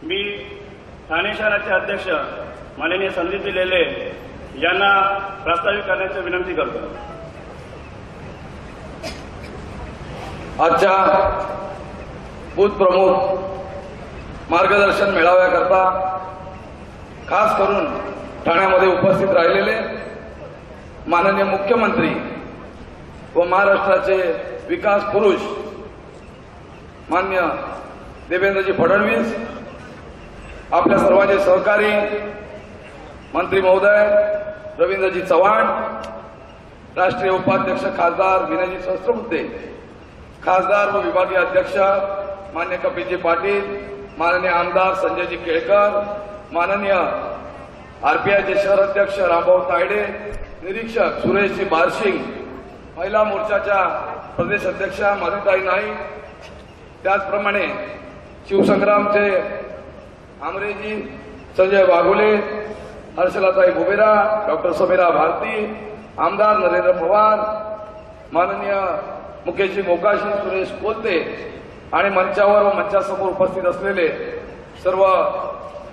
मी ठाणे शहराचे अध्यक्ष माननीय संदीप लेले यांना प्रास्ताविक करण्याची विनंती करतो। आजच्या बूथ प्रमुख मार्गदर्शन मेळाव्याकरता खास करून ठाण्यामध्ये उपस्थित राहिलेले माननीय मुख्यमंत्री व महाराष्ट्राचे विकास पुरुष मान्य देवेंद्रजी फडणवीस, आपल्या सर्वांचे सहकारी मंत्री महोदय रवींद्रजी चव्हाण, राष्ट्रीय उपाध्यक्ष खासदार विनयजी सहस्त्रबुद्धे, खासदार व विभागीय अध्यक्ष मान्य कपिलजी पाटील, माननीय आमदार संजयजी केळकर, माननीय आरपीआयचे शहर अध्यक्ष रामभाऊ तायडे, निरीक्षक सुरेशजी बारशिंग, महिला मोर्चाच्या प्रदेश अध्यक्षा मधुताई नाईक, त्याचप्रमाणे शिवसंग्रामचे आमरेजी संजय वाघोले, हर्षलाताई बुबेरा, डॉक्टर समीरा भारती, आमदार नरेंद्र पवार, माननीय मुकेशजी मोकाशी, सुरेश कोलते आणि मंचावर व मंचासमोर उपस्थित असलेले सर्व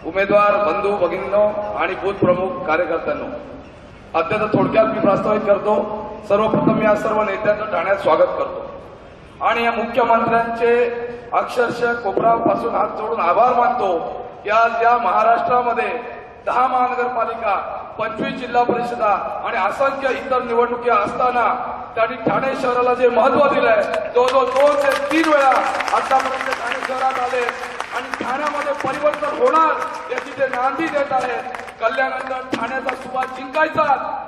उमेदवार बंधू भगिनींनो आणि बूथ प्रमुख कार्यकर्त्यांनो, अत्यंत थोडक्यात मी प्रस्तावित करतो। सर्वप्रथम या सर्व नेत्यांचं ठाण्यात स्वागत करतो आणि या मुख्यमंत्र्यांचे अक्षरशः कोपरापासून हात जोडून आभार मानतो की आज या महाराष्ट्रामध्ये 10 महानगरपालिका, 25 जिल्हा परिषदा आणि असंख्य इतर निवडणुका असताना त्यांनी ठाणे शहराला जे महत्व दिलंय, जवळजवळ 2 ते 3 वेळा आतापर्यंत ठाणे शहरात आले आणि ठाण्यामध्ये परिवर्तन होणार याची ते नांदी देत आहेत। कल्याणानंतर ठाण्याचा सुवास जिंकायचा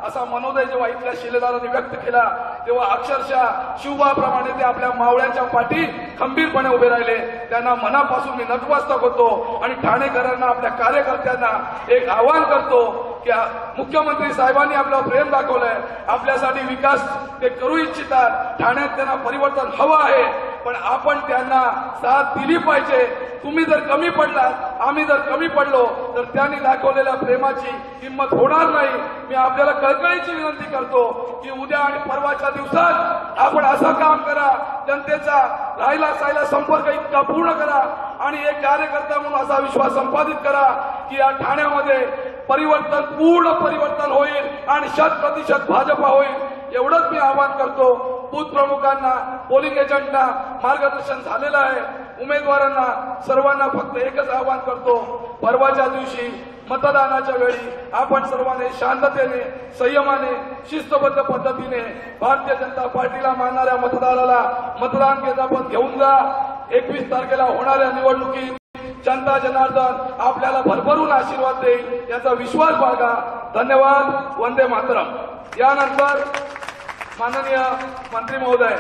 असा मनोदय जेव्हा इथल्या शिलेदारांनी व्यक्त केला तेव्हा अक्षरशः शिवबाप्रमाणे ते आपल्या मावळ्यांच्या पाठी खंबीरपणे उभे राहिले। त्यांना मनापासून मी नतमस्तक होतो आणि ठाणेकरांना, आपल्या कार्यकर्त्यांना एक आवाहन करतो की मुख्यमंत्री साहेबांनी आपलं प्रेम दाखवलंय, आपल्यासाठी विकास ते करू इच्छितात, ठाण्यात त्यांना परिवर्तन हवं आहे, पण आपण त्यांना साथ दिली पाहिजे। तुम्ही जर कमी पडलात, आम्ही जर कमी पडलो तर त्यांनी दाखवलेल्या प्रेमाची किंमत होणार नाही। मी आपल्याला कळकळीची विनंती करतो की उद्या आणि परवाच्या दिवसात आपण असं काम करा, जनतेचा राहिला सायला संपर्क इतका पूर्ण करा आणि एक कार्यकर्ता म्हणून असा विश्वास संपादित करा की या ठाण्यामध्ये परिवर्तन, पूर्ण परिवर्तन होईल आणि 100% भाजपा होईल। एवढंच मी आवाहन करतो। बूथ प्रमुखांना, पोलिंग एजंटना मार्गदर्शन झालेलं आहे। उमेदवारांना सर्वांना फक्त एकच आवाहन करतो, परवाच्या दिवशी मतदानाच्या वेळी आपण सर्वांनी शांततेने, संयमाने, शिस्तबद्ध पद्धतीने भारतीय जनता पार्टीला मानणाऱ्या मतदाराला मतदान केंद्रावर घेऊन जा। 21 तारखेला होणाऱ्या निवडणुकीत जनता जनार्दन आपल्याला भरभरून आशीर्वाद देईल याचा विश्वास बाळगा। धन्यवाद। वंदे मातरम। यानंतर माननीय मंत्री महोदय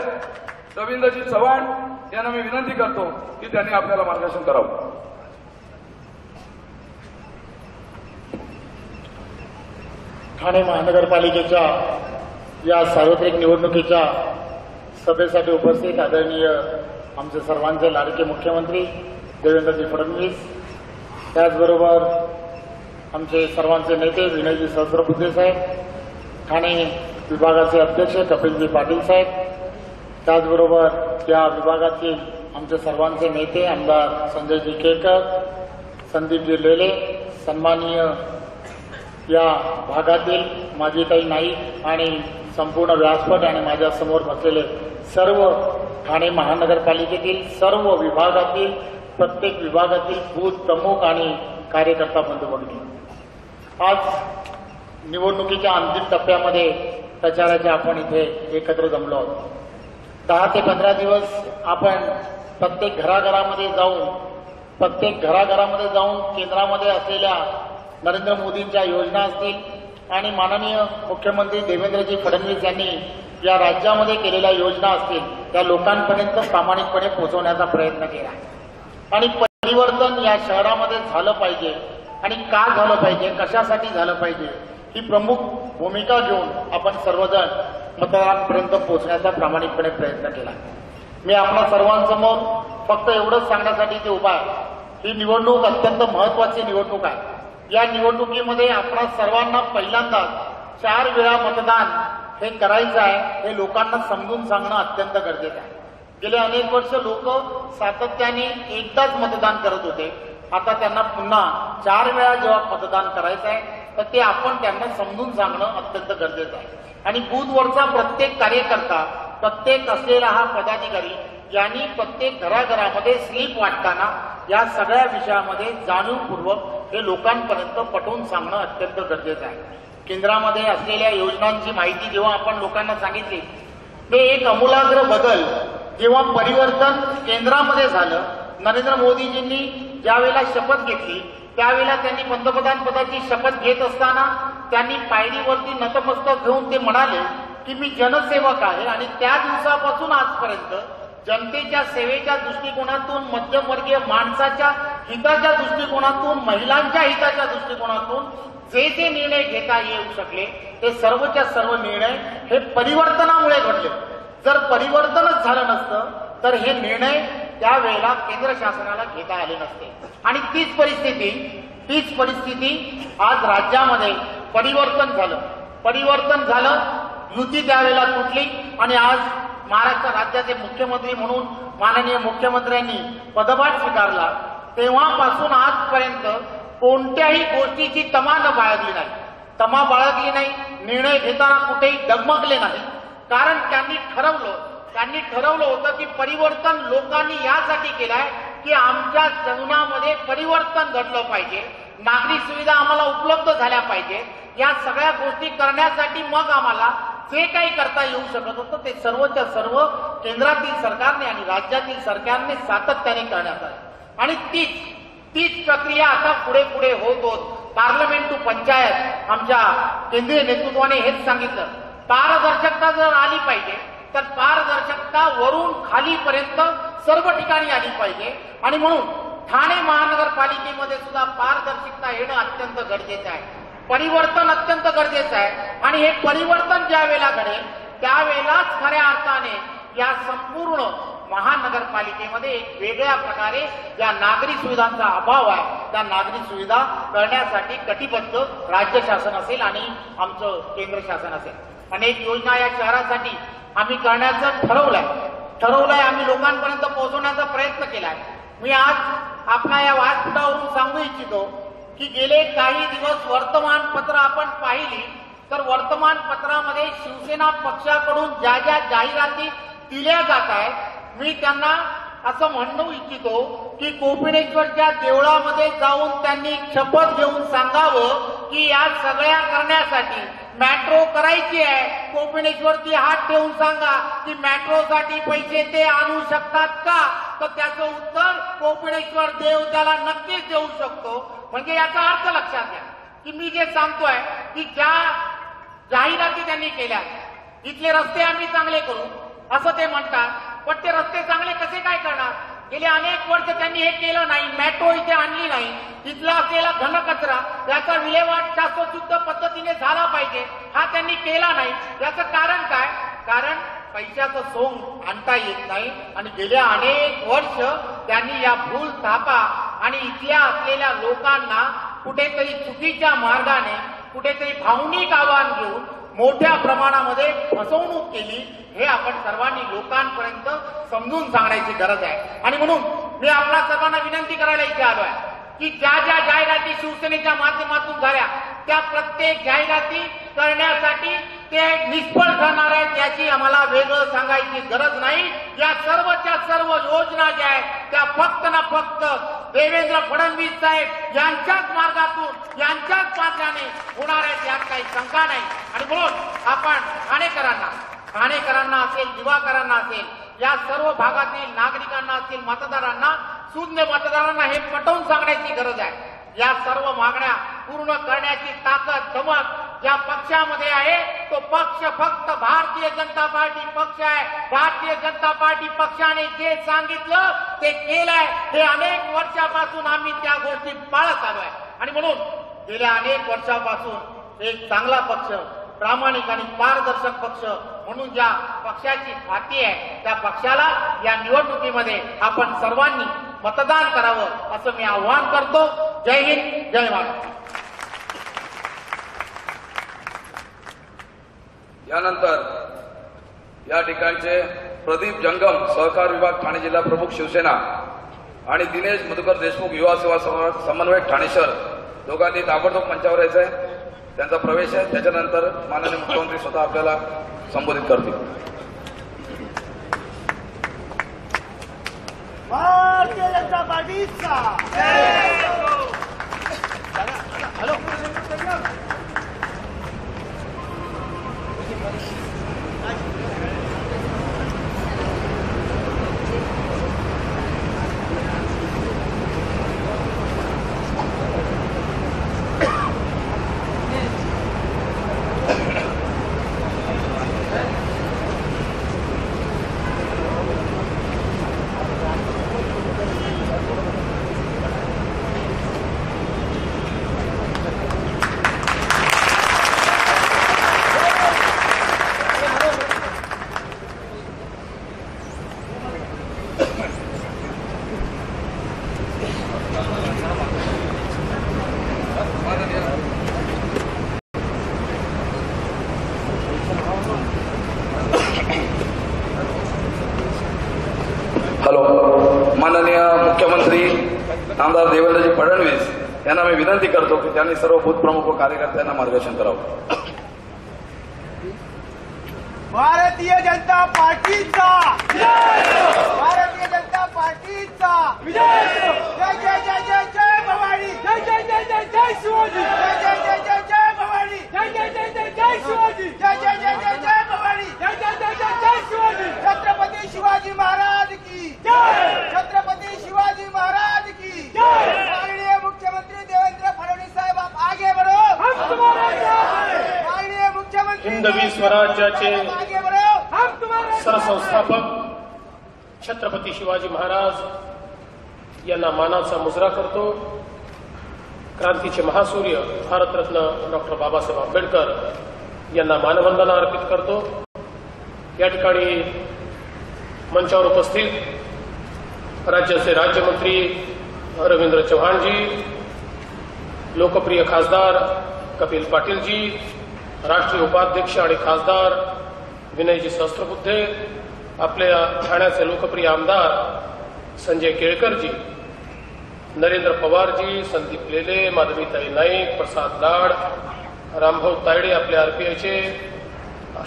रवींद्रजी चव्हाण यांना मी विनंती करतो की त्यांनी आपल्याला मार्गदर्शन करावं। ठाणे महानगरपालिकेच्या या सार्वत्रिक निवडणुकीच्या सभेसाठी उपस्थित आदरणीय आमचे सर्वांचे लाडके मुख्यमंत्री देवेंद्रजी फडणवीस, त्याचबरोबर आमचे सर्वांचे नेते विनयजी सहस्त्रबुद्धे साहेब, ठाणे विभागाचे अध्यक्ष कपिलजी पाटील साहेब, त्याचबरोबर या विभागातील आमचे सर्वांचे नेते आमदार संजयजी केळकर, संदीपजी लेले, सन्माननीय या भागातील माझीताई नाईक आणि संपूर्ण व्यासपीठ आणि माझ्या समोर बसलेले सर्व ठाणे महानगरपालिकेतील सर्व विभागातील, प्रत्येक विभागातील बूथ प्रमुख आणि कार्यकर्ता बंधू भगिनी, आज निवडणुकीच्या अंतिम टप्प्यामध्ये प्रचाराच्या आपण इथे एकत्र जमलो आहोत। 10 ते 15 दिवस आपण प्रत्येक घराघरामध्ये जाऊन केंद्रामध्ये असलेल्या नरेंद्र मोदींच्या योजना असतील आणि माननीय मुख्यमंत्री देवेंद्रजी फडणवीस यांनी या राज्यामध्ये केलेल्या योजना असतील त्या लोकांपर्यंत प्रामाणिकपणे पोहोचवण्याचा प्रयत्न केला आणि परिवर्तन या शहरामध्ये झालं पाहिजे आणि का झालं पाहिजे, कशासाठी झालं पाहिजे ही प्रमुख भूमिका घेऊन आपण सर्वजण मतदारांपर्यंत पोहोचण्याचा प्रामाणिकपणे प्रयत्न केला। मी आपल्या सर्वांसमोर फक्त एवढंच सांगण्यासाठी ते उभा आहे, ही निवडणूक अत्यंत महत्वाची निवडणूक आहे। या निवडणुकीमध्ये आपल्या सर्वांना पहिल्यांदाच 4 वेळा मतदान हे करायचं आहे हे लोकांना समजून सांगणं अत्यंत गरजेचं आहे। गेले अनेक वर्ष लोक सातत्याने एकदाच मतदान करत होते, आता त्यांना पुन्हा 4 वेळा जेव्हा मतदान करायचं आहे तर ते आपण त्यांना समजून सांगणं अत्यंत गरजेचं आहे. आणि बूथवरचा प्रत्येक कार्यकर्ता, प्रत्येक असलेला हा पदाधिकारी यांनी प्रत्येक घराघरामध्ये स्लीप वाटताना या सगळ्या विषयामध्ये जाणीवपूर्वक हे लोकांपर्यंत पटवून सांगणं अत्यंत गरजेचं आहे. केंद्रामध्ये असलेल्या योजनांची माहिती जेव्हा आपण लोकांना सांगितली, ते एक आमूलाग्र बदल जेव्हा परिवर्तन केंद्रामध्ये झालं, नरेंद्र मोदीजींनी ज्यावेळेला शपथ घेतली त्यावेळेला त्यांनी पंतप्रधान पदाची शपथ घेत असताना त्यांनी पायरीवरती नतमस्तक घेऊन ते म्हणाले की मी जनसेवक आहे आणि त्या दिवसापासून आजपर्यंत जनतेच्या सेवेच्या दृष्टिकोनातून, मध्यमवर्गीय माणसाच्या हिताच्या दृष्टिकोनातून, महिलांच्या हिताच्या दृष्टिकोनातून जे जे निर्णय घेता येऊ शकले ते सर्वच्या सर्व निर्णय हे परिवर्तनामुळे घडले. जर परिवर्तनच झालं नसतं तर हे निर्णय त्यावेळेला केंद्र शासनाला घेता आले नसते. आणि तीच परिस्थिती आज राज्यामध्ये परिवर्तन झालं. युती त्यावेळेला तुटली आणि आज महाराष्ट्र राज्याचे मुख्यमंत्री म्हणून माननीय मुख्यमंत्र्यांनी पदभार स्वीकारला. तेव्हापासून आजपर्यंत कोणत्याही गोष्टीची तमा बाळगली नाही. निर्णय घेताना कुठेही डगमगले नाही. कारण त्यांनी ठरवलं होतं की परिवर्तन लोकांनी यासाठी केलंय की आमच्या जीवनामध्ये परिवर्तन घडलं पाहिजे, नागरी सुविधा आम्हाला उपलब्ध झाल्या पाहिजे. या सगळ्या गोष्टी करण्यासाठी मग आम्हाला जे काही करता येऊ शकत होतं ते सर्वच्या सर्व केंद्रातील सरकारने आणि राज्यातील सरकारने सातत्याने करण्यात आलं. आणि तीच प्रक्रिया आता पुढे होत पार्लमेंट टू पंचायत आमच्या केंद्रीय नेतृत्वाने हेच सांगितलं. पारदर्शकता जर आली पाहिजे तर पारदर्शकता वरून खालीपर्यंत सर्व ठिकाणी आली पाहिजे. आणि म्हणून ठाणे महानगरपालिकेमध्ये सुद्धा पारदर्शकता येणं अत्यंत गरजेचं आहे. परिवर्तन अत्यंत गरजेचं आहे. आणि हे परिवर्तन ज्या वेळेला घडेल त्यावेळेलाच खऱ्या अर्थाने या संपूर्ण महानगरपालिकेमध्ये एक वेगळ्या प्रकारे ज्या नागरी सुविधांचा अभाव आहे त्या नागरी सुविधा करण्यासाठी कटिबद्ध राज्य शासन असेल आणि आमचं केंद्र शासन असेल. अनेक योजना या शहरासाठी आम्ही करण्याचं ठरवलंय. आम्ही लोकांपर्यंत पोहोचवण्याचा प्रयत्न केलाय. मी आज आपल्या या व्यासपीठावरून सांगू इच्छितो की गेले काही दिवस वर्तमानपत्र आपण पाहिली तर वर्तमानपत्रामध्ये शिवसेना पक्षाकडून ज्या जाहिराती दिल्या जात आहेत मी त्यांना असं म्हणू इच्छितो की कोपिनेश्वरच्या देवळामध्ये जाऊन त्यांनी शपथ घेऊन सांगावं की या सगळ्या करण्यासाठी मेट्रो करायची आहे. कोपिनेश्वरती हात ठेवून सांगा की मेट्रोसाठी पैसे ते आणू शकतात का? तर त्याचं उत्तर कोपिनेश्वर देव त्याला नक्कीच देऊ शकतो. म्हणजे याचा अर्थ लक्षात घ्या की मी जे सांगतोय की ज्या जाहिराती त्यांनी केल्या, इथले रस्ते आम्ही चांगले करू असं ते म्हणतात, पण ते रस्ते चांगले कसे काय करणार? गेले अनेक वर्ष त्यांनी हे केलं नाही. मेट्रो इथे आणली नाही. तिथला असलेला घनकचरा याचा विल्हेवाट शाश्वतशुद्ध पद्धतीने झाला पाहिजे हा त्यांनी केला नाही. याचं कारण काय? कारण पैशाचं सोंग आणता येत नाही. आणि गेल्या अनेक वर्ष त्यांनी या भूल थापा आणि इथल्या असलेल्या लोकांना कुठेतरी चुकीच्या मार्गाने, कुठेतरी भावनिक आव्हान घेऊन मोठ्या प्रमाणामध्ये फसवणूक केली. हे आपण सर्वांनी लोकांपर्यंत समजून सांगण्याची गरज आहे. आणि म्हणून मी आपल्या सर्वांना विनंती करायला इथे आलो आहे की ज्या जाहिराती शिवसेनेच्या माध्यमातून झाल्या त्या प्रत्येक जाहिराती करण्यासाठी ते निष्फळ ठरणार आहेत याची आम्हाला वेगळं सांगायची गरज नाही. या सर्वच्या सर्व योजना ज्या आहेत त्या फक्त ना फक्त देवेंद्र फडणवीस साहेब यांच्याच मार्गातून, यांच्याच मार्गाने होणार आहेत यात काही शंका नाही. आणि म्हणून आपण ठाणेकरांना असेल, दिवाकरांना असेल, या सर्व भागातील नागरिकांना असतील, मतदारांना, शून्य मतदारांना हे पटवून सांगण्याची गरज आहे. या सर्व मागण्या पूर्ण करण्याची ताकद, धमक ज्या पक्षामध्ये आहे तो पक्ष फक्त भारतीय जनता पार्टी पक्ष आहे. भारतीय जनता पार्टी पक्षाने जे सांगितलं ते केलंय. हे अनेक वर्षापासून आम्ही त्या गोष्टी पाळत आलोय. आणि म्हणून गेल्या अनेक वर्षापासून एक चांगला पक्ष, प्रामाणिक आणि पारदर्शक पक्ष म्हणून ज्या पक्षाची ख्याती आहे त्या पक्षाला या निवडणुकीमध्ये आपण सर्वांनी मतदान करावं असं मी आवाहन करतो. जय हिंद, जय महाराष्ट्र. यानंतर या ठिकाणचे प्रदीप जंगम, सहकार विभाग ठाणे जिल्हा प्रमुख शिवसेना आणि दिनेश मधुकर देशमुख युवा सेवा समन्वयक ठाणे शहर दोघांनी ताबडतोब मंचावर यायचं आहे. त्यांचा प्रवेश आहे. त्याच्यानंतर माननीय मुख्यमंत्री स्वतः आपल्याला संबोधित करतील. भारतीय जनता पार्टीचा हॅलो माननीय मुख्यमंत्री आमदार देवेंद्रजी फडणवीस यांना मी विनंती करतो की त्यांनी सर्व बूथ प्रमुख व कार्यकर्त्यांना मार्गदर्शन करावं. भारतीय जनता पार्टीचा भारतीय जनता पार्टीचा जय जय जय जय जय भवानी जय जय जय जय जय शिवाजी जय जय जय जय जय भवानी जय जय जय जय जय शिवाजी जय जय जय जय जय भवानी जय जय जय जय जय शिवाजी छत्रपती शिवाजी महाराज की जय छत्रपती शिवाजी महाराज की जय. माननीय मुख्यमंत्री देवेंद्र फडणवीस साहेब आप आगे बढ़ो. हम तुम्हारे साथ हैं. माननीय मुख्यमंत्री हिंदवी स्वराज्याचे आगे बढ़ो. हम तुम्हारे सरसंस्थापक छत्रपती शिवाजी महाराज यांना मानाचा मुजरा करतो. क्रांतीचे महासूर्य भारतरत्न डॉक्टर बाबासाहेब आंबेडकर यांना मानवंदना अर्पित करतो. या ठिकाणी मंचावर उपस्थित राज्याचे राज्यमंत्री रवींद्र चव्हाणजी, लोकप्रिय खासदार कपिल पाटीलजी, राष्ट्रीय उपाध्यक्ष आणि खासदार विनयजी सहस्त्रबुद्धे, आपल्या ठाण्याचे लोकप्रिय आमदार संजय केळकरजी, नरेंद्र पवारजी, संदीप लेले, माधवीताई नाईक, प्रसाद लाड, रामभाऊ तायडे आपले आरपीआयचे,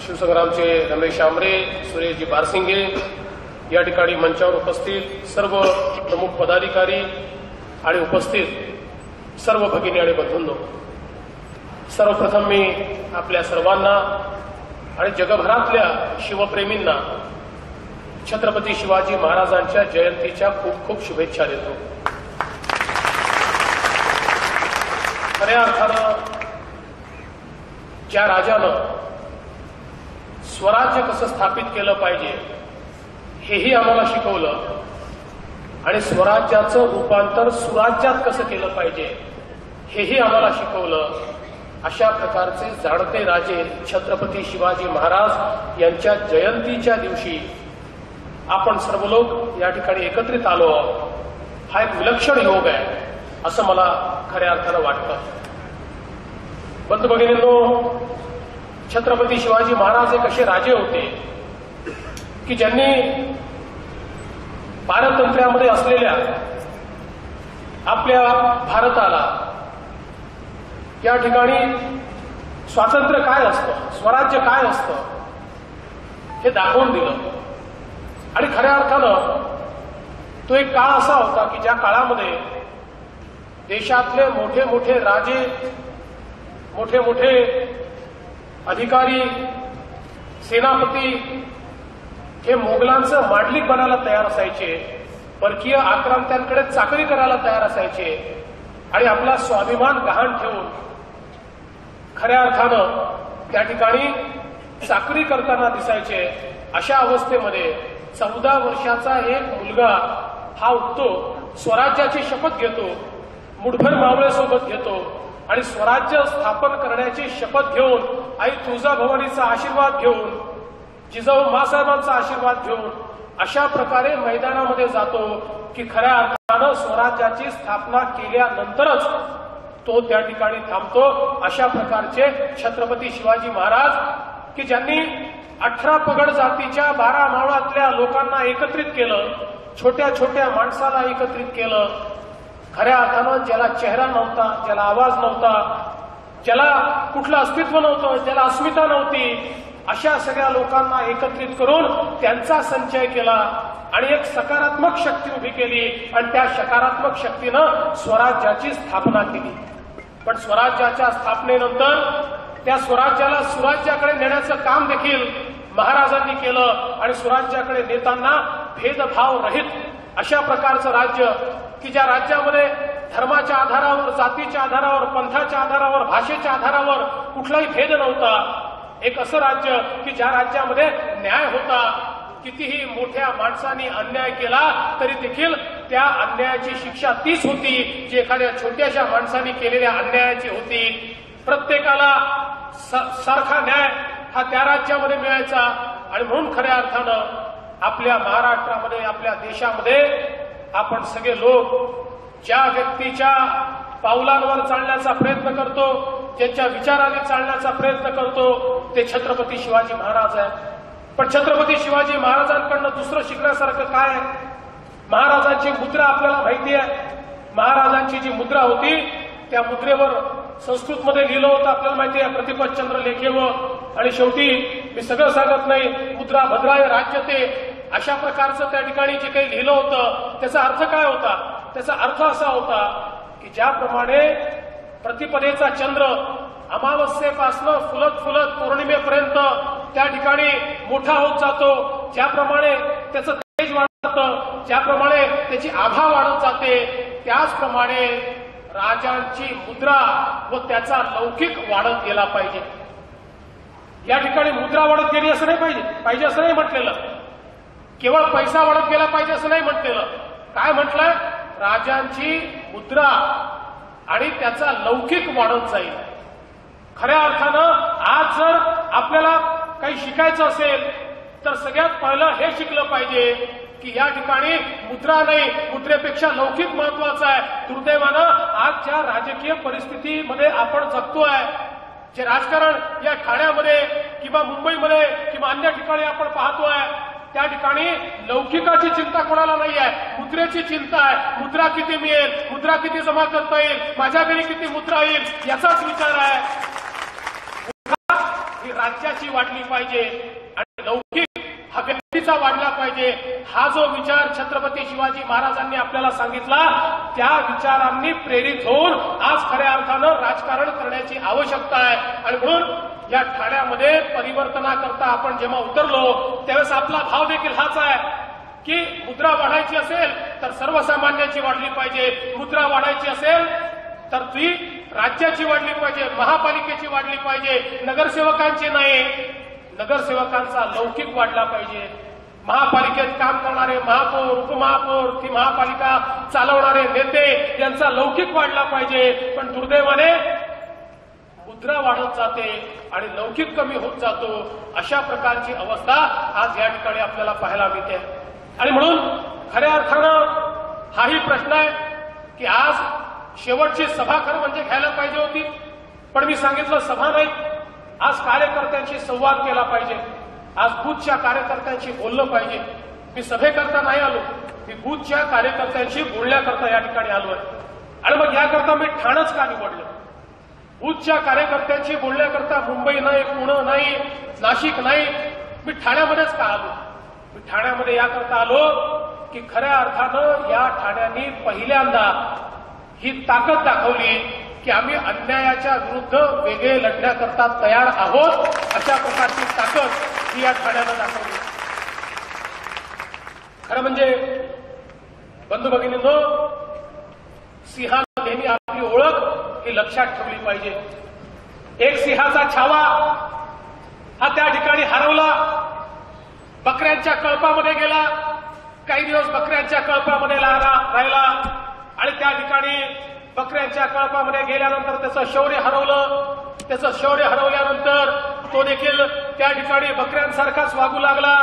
शिवसंग्रामचे रमेश आमरे, सुरेशजी बारसिंगे, या ठिकाणी मंचावर उपस्थित सर्व प्रमुख पदाधिकारी आणि उपस्थित सर्व भगिनी आणि बंधूंनो, सर्वप्रथम मी आपल्या सर्वांना आणि जगभरातल्या शिवप्रेमींना छत्रपती शिवाजी महाराजांच्या जयंतीच्या खूप खूप शुभेच्छा देतो. खऱ्या अर्थानं ज्या राजानं स्वराज्य कसं स्थापित केलं पाहिजे हेही आम्हाला शिकवलं आणि स्वराज्याचं रूपांतर सुराज्यात कसं केलं पाहिजे हेही आम्हाला शिकवलं. अशा प्रकारचे जाणते राजे छत्रपती शिवाजी महाराज यांच्या जयंतीच्या दिवशी आपण सर्व लोक या ठिकाणी एकत्रित आलो. हा एक विलक्षण योग आहे असं मला खऱ्या अर्थानं वाटतं. बंधू भगिनींनो, छत्रपती शिवाजी महाराज एक असे राजे होते की ज्यांनी पारतंत्र्यामध्ये असलेल्या आपल्या भारताला या ठिकाणी स्वातंत्र्य काय असतं, स्वराज्य काय असतं हे दाखवून दिलं. आणि खऱ्या अर्थानं तो एक काळ असा होता की ज्या काळामध्ये देशातले मोठे मोठे राजे, मोठे मोठे अधिकारी, सेनापती हे मोगलांचं मांडलिक बनायला तयार असायचे, परकीय आक्रांत्यांकडे चाकरी करायला तयार असायचे आणि आपला स्वाभिमान गहाण ठेवून खऱ्या अर्थानं त्या ठिकाणी चाकरी करताना दिसायचे. अशा अवस्थेमध्ये 14 वर्षाचा एक मुलगा हा उठतो, स्वराज्याची शपथ घेतो, मुठभर मावळेसोबत घेतो आणि स्वराज्य स्थापन करण्याची शपथ घेऊन आई तुळजाभवानीचा आशीर्वाद घेऊन, जिजाऊ मासाहेबांचा आशीर्वाद घेऊन अशा प्रकारे मैदानामध्ये जातो की खऱ्या अर्थानं स्वराज्याची स्थापना केल्यानंतरच तो त्या ठिकाणी थांबतो. अशा प्रकारचे छत्रपती शिवाजी महाराज की ज्यांनी 18 पगड जातीच्या 12 मावळातल्या लोकांना एकत्रित केलं छोट्या छोट्या माणसाला एकत्रित केलं. खऱ्या अर्थानं ज्याला चेहरा नव्हता, ज्याला आवाज नव्हता, ज्याला कुठलं अस्तित्व नव्हतं, ज्याला अस्मिता नव्हती, अशा सगळ्या लोकांना एकत्रित करून त्यांचा संचय केला आणि एक सकारात्मक शक्ती उभी केली आणि त्या सकारात्मक शक्तीनं स्वराज्याची स्थापना केली. पण स्वराज्याच्या स्थापनेनंतर त्या स्वराज्याला सुराज्याकडे नेण्याचं काम देखील महाराजांनी केलं आणि स्वराज्याकडे नेताना भेदभाव रहित अशा प्रकारचं राज्य की ज्या राज्यामध्ये धर्माच्या आधारावर, जातीच्या आधारावर, पंथाच्या आधारावर, भाषेच्या आधारावर कुठलाही भेद नव्हता. एक असं राज्य की ज्या राज्यामध्ये न्याय होता. कितीही मोठ्या माणसांनी अन्याय केला तरी देखील त्या अन्यायाची शिक्षा तीच होती जी एखाद्या छोट्याशा माणसांनी केलेल्या अन्यायाची होती. प्रत्येकाला सारखा न्याय हा त्या राज्यामध्ये मिळायचा आणि म्हणून खऱ्या अर्थानं आपल्या महाराष्ट्रामध्ये, आपल्या देशामध्ये आपण सगळे लोक ज्या व्यक्तीच्या पावलांवर चालण्याचा प्रयत्न करतो, ज्यांच्या विचाराने चालण्याचा प्रयत्न करतो ते छत्रपती शिवाजी महाराज आहे. पण छत्रपती शिवाजी महाराजांकडनं दुसरं शिकण्यासारखं काय आहे? महाराजांची मुद्रा आपल्याला माहिती आहे. महाराजांची जी मुद्रा होती त्या मुद्रेवर संस्कृतमध्ये लिहिलं होतं आपल्याला माहिती आहे, प्रतिपतचंद्र लेखेव. आणि शेवटी मी सगळं सांगत नाही, मुद्रा भद्राय राज्यते, अशा प्रकारचं त्या ठिकाणी जे काही लिहिलं होतं त्याचा अर्थ काय होता? त्याचा अर्थ असा होता की ज्याप्रमाणे प्रतिपदेचा चंद्र अमावस्येपासनं फुलत फुलत पौर्णिमेपर्यंत त्या ठिकाणी मोठा होत जातो, ज्याप्रमाणे त्याचं तेज वाढतं, ज्याप्रमाणे त्याची आभा वाढत जाते, त्याचप्रमाणे राजांची मुद्रा व त्याचा लौकिक वाढत गेला पाहिजे. या ठिकाणी मुद्रा वाढत गेली असं नाही पाहिजे असं नाही म्हटलेलं. केवळ पैसा वाढत गेला पाहिजे असं नाही म्हटलेलं. काय म्हटलंय? राजांची मुद्रा आणि त्याचा लौकिक वाढत जाईल. खऱ्या अर्थानं आज जर आपल्याला काही शिकायचं असेल तर सगळ्यात पहिलं हे शिकलं पाहिजे की या ठिकाणी मुद्रा नाही, मुद्रेपेक्षा लौकिक महत्वाचं आहे. दुर्दैवानं आजच्या राजकीय परिस्थितीमध्ये आपण जगतोय, जे राजकारण या ठाण्यामध्ये किंवा मुंबईमध्ये किंवा अन्य ठिकाणी आपण पाहतोय, त्या ठिकाणी लौकिकाची चिंता कोणाला नाही आहे, मुद्रेची चिंता आहे. मुद्रा किती मिळेल, मुद्रा किती जमा करता येईल, माझ्या घरी किती मुद्रा येईल याचाच विचार आहे. ही राज्याची वाढली पाहिजे आणि लौकिक हा व्यक्तीचा वाढला पाहिजे. हा जो विचार छत्रपती शिवाजी महाराजांनी आपल्याला सांगितला, त्या विचारांनी प्रेरित होऊन आज खऱ्या अर्थानं राजकारण करण्याची आवश्यकता आहे. आणि म्हणून या ठाण्यामध्ये परिवर्तनाकरता आपण जेव्हा उतरलो त्यावेळेस आपला भाव देखील हाच आहे की मुद्रा वाढायची असेल तर सर्वसामान्याची वाढली पाहिजे, मुद्रा वाढायची असेल तर ती राज्याची वाढली पाहिजे, महापालिकेची वाढली पाहिजे, नगरसेवकांची नाही. नगरसेवकांचा लौकिक वाढला पाहिजे. महापालिकेत काम करणारे महापौर, उपमहापौर, ती महापालिका चालवणारे नेते यांचा लौकिक वाढला पाहिजे. पण दुर्दैवाने मुद्रा वाढत जाते आणि लौकिक कमी होत जातो. अशा प्रकारची अवस्था आज या ठिकाणी आपल्याला पाहायला मिळते. आणि म्हणून खऱ्या अर्थानं हाही प्रश्न आहे की आज शेवटची सभा खरं म्हणजे घ्यायला पाहिजे होती, पण मी सांगितलं सभा नाही, आज कार्यकर्त्यांशी संवाद केला पाहिजे. आज बूथच्या कार्यकर्त्यांशी बोललं पाहिजे. मी सभेकरता नाही आलो, मी बूथच्या कार्यकर्त्यांशी बोलण्याकरता या ठिकाणी आलोय. आणि मग याकरता मी ठाणंच का निवडलं? बूथच्या कार्यकर्त्यांशी बोलण्याकरता मुंबई नाही, पुणे नाही, नाशिक नाही, मी ठाण्यामध्येच का आलो? मी ठाण्यामध्ये याकरता आलो की खऱ्या अर्थानं या ठाण्यानी पहिल्यांदा ही ताकद दाखवली की आम्ही अन्यायाच्या विरुद्ध वेगळे लढण्याकरता तयार आहोत. अशा प्रकारची ताकद ही या ठाण्यानं दाखवली. खरं म्हणजे बंधू भगिनींनो, सिंहानं नेहमी आपली ओळख ही लक्षात ठेवली पाहिजे. एक सिंहाचा छावा हा त्या ठिकाणी हरवला, बकऱ्यांच्या कळपामध्ये गेला, काही दिवस बकऱ्यांच्या कळपामध्ये राहिला आणि त्या ठिकाणी बकऱ्यांच्या कळपामध्ये गेल्यानंतर त्याचं शौर्य हरवलं. त्याचं शौर्य हरवल्यानंतर तो देखील त्या ठिकाणी बकऱ्यांसारखाच वागू लागला.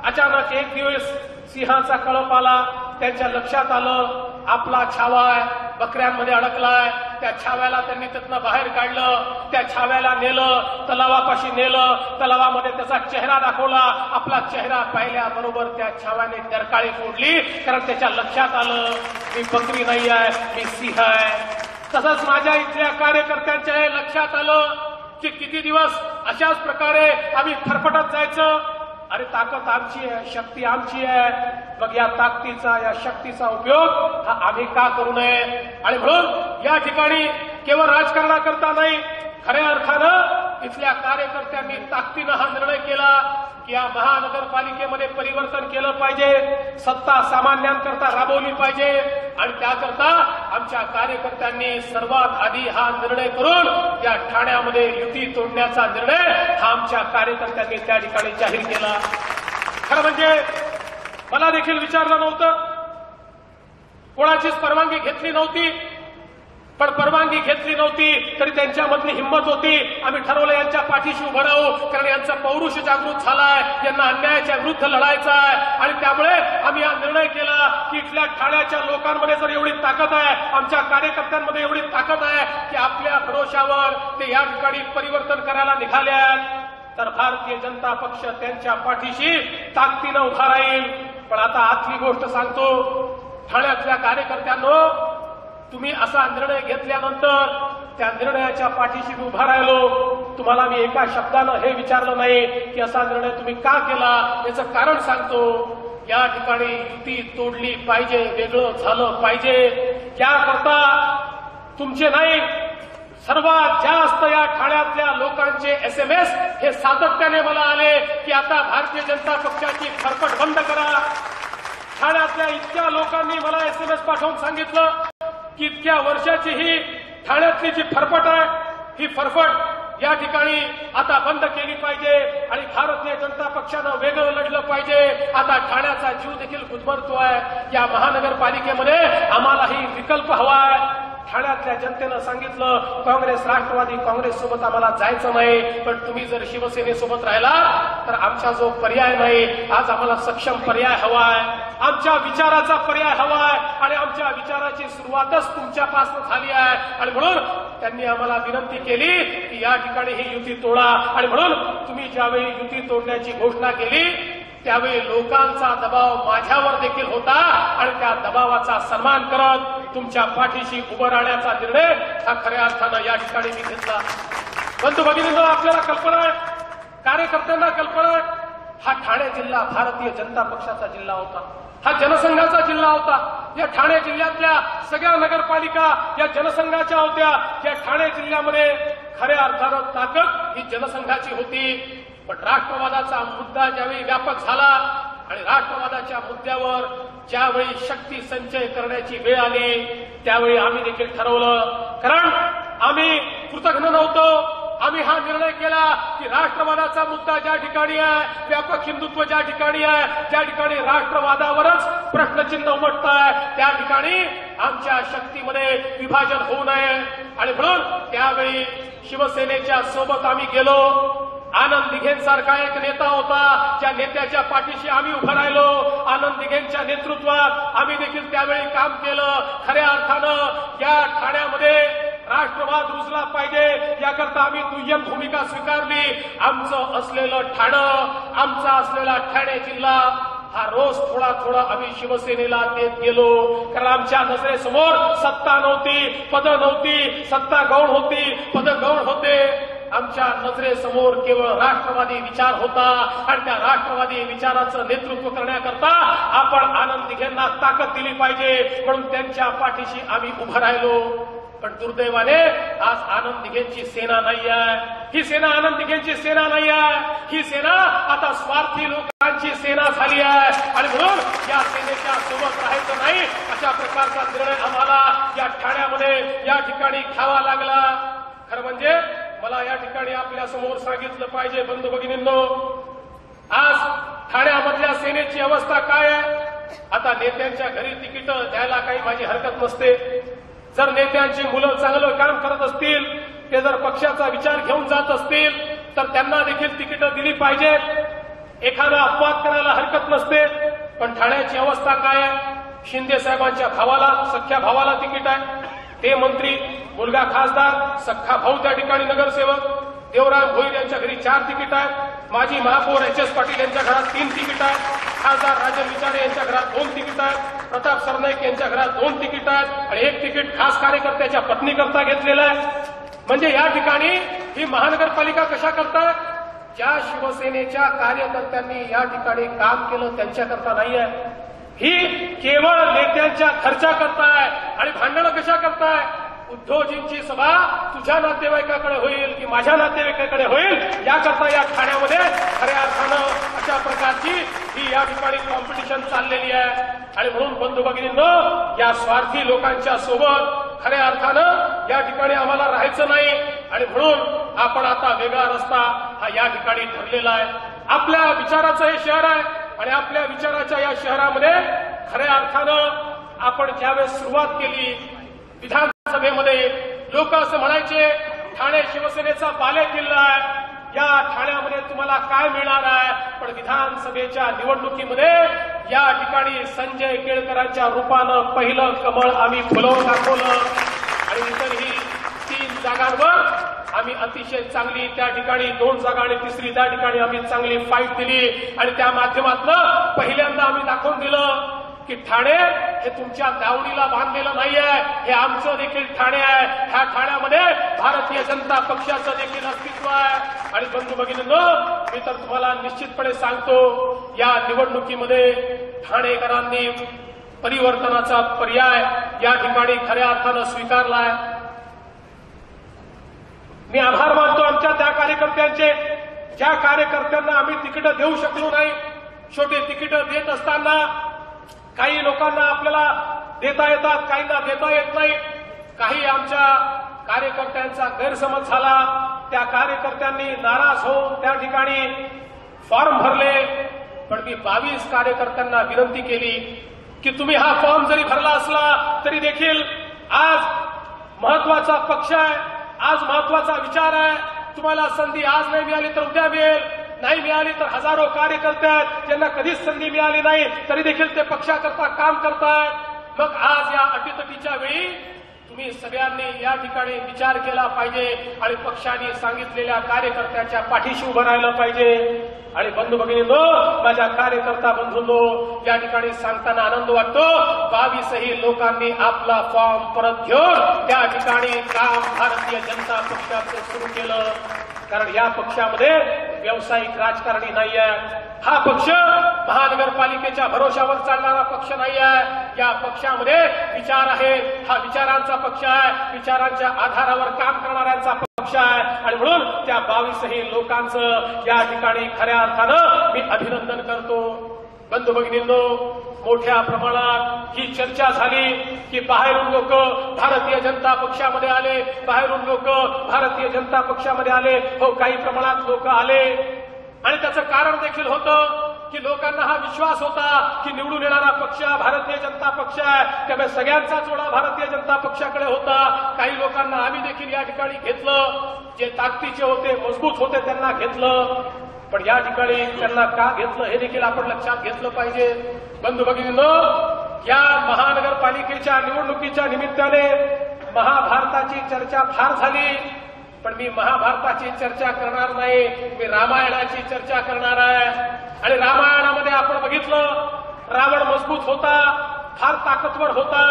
अचानक एक दिवस सिंहाचा कळप आला, त्यांच्या लक्षात आलं आपला छावा आहे, बकऱ्यांमध्ये अडकलाय, त्या छाव्याला त्यांनी त्यातनं बाहेर काढलं, त्या छाव्याला नेलं, तलावापाशी नेलं, तलावामध्ये त्याचा चेहरा दाखवला. आपला चेहरा पाहिल्याबरोबर त्या छाव्याने डरकाळी फोडली, कारण त्याच्या लक्षात आलं मी बकरी नाही आहे, मी सिंह आहे. तसंच माझ्या इथल्या कार्यकर्त्यांच्या लक्षात आलं की किती दिवस अशाच प्रकारे आम्ही फरफटत जायचं. अरे ताकद आमची आहे, शक्ती आमची आहे, मग या ताकदीचा या शक्तीचा उपयोग हा आम्ही का करू नये. आणि म्हणून या ठिकाणी केवळ राजकारणाकरता नाही, खऱ्या अर्थानं इथल्या कार्यकर्त्यांनी ताकदीनं हा निर्णय केला की या महानगरपालिकेमध्ये परिवर्तन केलं पाहिजे, सत्ता सामान्यांकरता राबवली पाहिजे. आणि त्याकरता आमच्या कार्यकर्त्यांनी सर्वात आधी हा निर्णय करून या ठाण्यामध्ये युती तोडण्याचा निर्णय हा आमच्या कार्यकर्त्यांनी त्या ठिकाणी जाहीर केला. खरं म्हणजे मला देखील विचारलं नव्हतं, कोणाचीच परवानगी घेतली नव्हती, पण परवानगी घेतली नव्हती तरी त्यांच्यामधली हिंमत होती. आम्ही ठरवलं यांच्या पाठीशी उभं राहू, कारण यांचा पौरुष जागृत झालाय, यांना अन्यायाच्या विरुद्ध लढायचा आहे. आणि त्यामुळे आम्ही हा निर्णय केला की इथल्या ठाण्याच्या लोकांमध्ये जर एवढी ताकद आहे, आमच्या कार्यकर्त्यांमध्ये एवढी ताकद आहे की आपल्या भरोशावर ते या ठिकाणी परिवर्तन करायला निघाल्यात, तर भारतीय जनता पक्ष त्यांच्या पाठीशी ताकदीनं उभा राहील. पण आता आतली गोष्ट सांगतो, ठाण्यातल्या कार्यकर्त्यांनो, तुम्ही असा निर्णय घेतल्यानंतर त्या निर्णयाच्या पाठीशी मी उभा राहिलो. तुम्हाला मी एका शब्दानं हे विचारलं नाही की असा निर्णय तुम्ही का केला. याचं कारण सांगतो, या ठिकाणी युती तोडली पाहिजे, वेगळं झालं पाहिजे. याकरता तुमचे नाही, सर्वात जास्त या ठाण्यातल्या लोकांचे SMS हे सातत्याने मला आले की आता भारतीय जनता पक्षाची फरफट बंद करा. ठाण्यातल्या इतक्या लोकांनी मला SMS पाठवून सांगितलं की इतक्या वर्षाची ही ठाण्यातली जी फरफट आहे, ही फरफट या ठिकाणी आता बंद केली पाहिजे आणि भारतीय जनता पक्षानं वेगळं लढलं पाहिजे. आता ठाण्याचा जीव देखील गुदमरतोय. या महानगरपालिकेमध्ये आम्हालाही विकल्प हवा आहे. ठाण्यातल्या जनतेनं सांगितलं काँग्रेस, राष्ट्रवादी काँग्रेससोबत आम्हाला जायचं नाही, पण तुम्ही जर शिवसेनेसोबत राहिला तर आमचा जो पर्याय नाही, आज आम्हाला सक्षम पर्याय हवा आहे, आमच्या विचाराचा पर्याय हवा आहे. आणि आमच्या विचाराची सुरुवातच तुमच्यापासून झाली आहे. आणि म्हणून त्यांनी आम्हाला विनंती केली की या ठिकाणी ही युती तोडा. आणि म्हणून तुम्ही ज्यावेळी युती तोडण्याची घोषणा केली त्यावेळी लोकांचा दबाव माझ्यावर देखील होता आणि त्या दबावाचा सन्मान करत तुमच्या पाठीशी उभं राहण्याचा निर्णय हा खऱ्या अर्थानं या ठिकाणी मी घेतला. बंधू भगिनींनो, आपल्याला कल्पना आहे, कार्यकर्त्यांना कल्पना आहे, हा ठाणे जिल्हा भारतीय जनता पक्षाचा जिल्हा होता, हा जनसंघाचा जिल्हा होता. या ठाणे जिल्ह्यातल्या सगळ्या नगरपालिका या जनसंघाच्या होत्या. या ठाणे जिल्ह्यामध्ये खऱ्या अर्थानं ताकद ही जनसंघाची होती. पण राष्ट्रवादाचा मुद्दा ज्यावेळी व्यापक झाला आणि राष्ट्रवादाच्या मुद्द्यावर ज्यावेळी शक्ती संचय करण्याची वेळ आली त्यावेळी आम्ही देखील ठरवलं, कारण आम्ही कृतज्ञ नव्हतो, आम्ही हा निर्णय केला की राष्ट्रवादाचा मुद्दा ज्या ठिकाणी आहे, व्यापक हिंदुत्व ज्या ठिकाणी आहे, ज्या ठिकाणी राष्ट्रवादावरच प्रश्नचिन्ह उमटत आहे, त्या ठिकाणी आमच्या शक्तीमध्ये विभाजन होऊ नये. आणि म्हणून त्यावेळी शिवसेनेच्या सोबत आम्ही गेलो. आनंद दिघेंसारखा एक नेता होता, ज्या नेत्याच्या पाठीशी आम्ही उभं राहिलो. आनंद दिघेंच्या नेतृत्वात आम्ही देखील त्यावेळी काम केलं. खऱ्या अर्थानं या ठाण्यामध्ये राष्ट्रवाद रुजला पाहिजे याकरता आम्ही दुय्यम भूमिका स्वीकारली. आमचं असलेलं ठाणं, आमचा असलेला ठाणे जिल्हा हा रोज थोडा थोडा आम्ही शिवसेनेला देत गेलो, कारण आमच्या नजरेसमोर सत्ता नव्हती, पदं नव्हती, सत्ता गौण होती, पदं गौण होते. आमच्या नजरेसमोर केवळ राष्ट्रवादी विचार होता आणि त्या राष्ट्रवादी विचाराचं नेतृत्व करण्याकरता आपण आनंद दिघेंना ताकद दिली पाहिजे, म्हणून त्यांच्या पाठीशी आम्ही उभं राहिलो. पण दुर्दैवाने आज आनंद दिघेंची सेना नाही आहे. ही सेना आनंद दिघेंची सेना नाही आहे. ही सेना आता स्वार्थी लोकांची सेना झाली आहे. आणि म्हणून या सेनेच्या सोबत राहायचं नाही अशा प्रकारचा निर्णय आम्हाला या ठाण्यामध्ये या ठिकाणी घ्यावा लागला. खरं म्हणजे मला या ठिकाणी आपल्या समोर सांगितलं पाहिजे, बंधू भगिनींनो, आज ठाण्यामधल्या सेनेची अवस्था काय आहे. आता नेत्यांच्या घरी तिकीट द्यायला काही माझी हरकत नसते. जर नेत्यांची मुलं चांगलं काम करत असतील, ते जर पक्षाचा विचार घेऊन जात असतील तर त्यांना देखील तिकीटं दिली पाहिजेत. एखादा अपवाद करायला हरकत नसते. पण ठाण्याची अवस्था काय आहे. शिंदे साहेबांच्या भावाला, सख्या भावाला तिकीट आहे, ते मंत्री, मुलगा खासदार, सख्खा भाऊ त्या ठिकाणी नगरसेवक, देवराम भोईर यांच्या घरी 4 तिकीट आहेत, माजी महापौर HS पाटील यांच्या घरात 3 तिकीट आहेत, खासदार राजन विचारे यांच्या घरात 2 तिकीट आहेत, प्रताप सरनाईक यांच्या घरात 2 तिकीट आहेत आणि 1 तिकीट खास कार्यकर्त्याच्या पत्नीकरता घेतलेलं आहे. म्हणजे या ठिकाणी ही महानगरपालिका कशा करताय? ज्या शिवसेनेच्या कार्यकर्त्यांनी या ठिकाणी काम केलं त्यांच्याकरता नाहीये, ही केवळ नेत्यांच्या खर्चा करताय. आणि भांडणं कशा करताय? उद्धवजींची सभा तुझ्या नातेवाईकाकडे होईल की माझ्या नातेवाईकाकडे होईल याकरता या ठाण्यामध्ये खऱ्या अर्थानं अशा प्रकारची ही या ठिकाणी कॉम्पिटिशन चाललेली आहे. आणि म्हणून बंधू भगिनींनो, या स्वार्थी लोकांच्या सोबत खऱ्या अर्थानं या ठिकाणी आम्हाला राहायचं नाही. आणि म्हणून आपण आता वेगळा रस्ता हा या ठिकाणी ठरलेला आहे. आपल्या विचाराचं हे शहर आहे आणि आपल्या विचाराच्या या शहरामध्ये खऱ्या अर्थानं आपण ज्यावेळेस सुरुवात केली विधानसभेमध्ये, लोक असं म्हणायचे ठाणे शिवसेनेचा बालेकिल्ला आहे, या ठाण्यामध्ये तुम्हाला काय मिळणार आहे. पण विधानसभेच्या निवडणुकीमध्ये या ठिकाणी संजय केळकरांच्या रूपानं पहिलं कमळ आम्ही फुलवून दाखवलं आणि इतरही 3 जागांवर आम्ही अतिशय चांगली त्या ठिकाणी 2 जागा आणि तिसरी त्या ठिकाणी आम्ही चांगली फाईट दिली. आणि त्या माध्यमातून पहिल्यांदा आम्ही दाखवून दिलं की ठाणे हे तुमच्या दावणीला बांधलेलं नाहीये, हे आमचं देखील ठाणे आहे. ह्या ठाण्यामध्ये भारतीय जनता पक्षाचं देखील अस्तित्व आहे. आणि बंधू भगिनींनो, मी तर तुम्हाला निश्चितपणे सांगतो, या निवडणुकीमध्ये ठाणेकरांनी परिवर्तनाचा पर्याय या ठिकाणी खऱ्या अर्थानं स्वीकारलाय. मी आभार मानतो आमच्या त्या कार्यकर्त्यांचे, ज्या कार्यकर्त्यांना आम्ही तिकीट देऊ शकलो नाही. छोटे तिकीट देत असताना काही लोकांना आपल्याला देता येतात, काहींना देता येत नाही. काही आमच्या कार्यकर्त्यांचा गैरसमज झाला, त्या कार्यकर्त्यांनी नाराज होऊन त्या ठिकाणी फॉर्म भरले. पण मी 22 कार्यकर्त्यांना विनंती केली की तुम्ही हा फॉर्म जरी भरला असला तरी देखील आज महत्वाचा पक्ष आहे, आज महत्वाचा विचार आहे. तुम्हाला संधी आज नाही मिळाली तर उद्या मिळेल, नाही मिळाली तर हजारो कार्यकर्ते आहेत ज्यांना कधीच संधी मिळाली नाही तरी देखील ते पक्षाकरता काम करतायत. मग आज या अटीतटीच्या वेळी तुम्ही सगळ्यांनी या ठिकाणी विचार केला पाहिजे आणि पक्षाने सांगितलेल्या कार्यकर्त्याच्या पाठीशी उभं राहिलं पाहिजे. आणि बंधू भगिनींनो, माझ्या कार्यकर्ता बंधूंनो, या ठिकाणी सांगताना आनंद वाटतो, 22ही लोकांनी आपला फॉर्म परत घेऊन त्या ठिकाणी काम भारतीय जनता पक्षाचं सुरू केलं. कारण या पक्षामध्ये व्यावसायिक राजकारणी नाही आहे. हा पक्ष महानगरपालिकेच्या भरोशावर चालणारा पक्ष नाही आहे. या पक्षामध्ये विचार आहे, हा विचारांचा पक्ष आहे, विचारांच्या आधारावर काम करणाऱ्यांचा पक्ष आहे. आणि म्हणून त्या 22ही लोकांचं या ठिकाणी खऱ्या अर्थानं मी अभिनंदन करतो. बंधू भगिनींनो, मोठ्या प्रमाणात ही चर्चा झाली की बाहेरून लोक भारतीय जनता पक्षामध्ये आले, बाहेरून लोक भारतीय जनता पक्षामध्ये आले. हो, काही प्रमाणात लोक आले आणि त्याचं कारण देखील होतं की लोकांना हा विश्वास होता की निवडून येणारा पक्ष भारतीय जनता पक्ष आहे, त्यामुळे सगळ्यांचा जोडा भारतीय जनता पक्षाकडे होता. काही लोकांना आम्ही देखील या ठिकाणी घेतलं, जे ताकदीचे होते, मजबूत होते त्यांना घेतलं. पण या ठिकाणी त्यांना का घेतलं हे देखील आपण लक्षात घेतलं पाहिजे. बंधू भगिनींनो, या महानगरपालिकेच्या निवडणुकीच्या निमित्ताने महाभारताची चर्चा फार झाली, पण मी महाभारताची चर्चा करणार नाही, मी रामायणाची चर्चा करणार आहे. आणि रामायणामध्ये आपण बघितलं, रावण मजबूत होता, फार ताकदवर होता,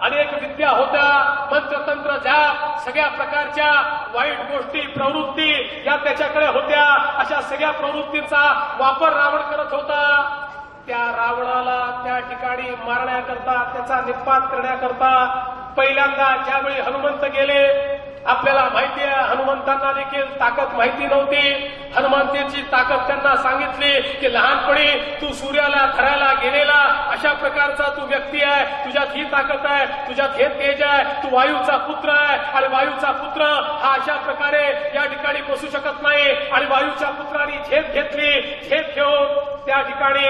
अनेक विद्या होत्या, मंत्रतंत्र जाप, सगळ्या प्रकारच्या वाईट गोष्टी, प्रवृत्ती या त्याच्याकडे होत्या. अशा सगळ्या प्रवृत्तींचा वापर रावण करत होता. त्या रावणाला त्या ठिकाणी मारण्याकरता, त्याचा निपात करण्याकरता पहिल्यांदा ज्यावेळी हनुमंत गेले, आपल्याला माहिती आहे हनुमंतांना देखील ताकद माहिती नव्हती. हनुमंताची ताकद त्यांना सांगितली की लहानपणी तू सूर्याला धरायला गेलेला अशा प्रकारचा तू व्यक्ती आहे, तुझ्यात ही ताकद आहे, तुझ्यात हे तेज आहे, तू वायूचा पुत्र आहे आणि वायूचा पुत्र हा अशा प्रकारे या ठिकाणी बसू शकत नाही. आणि वायूच्या पुत्रांनी झेप घेतली, झेप घेऊन त्या ठिकाणी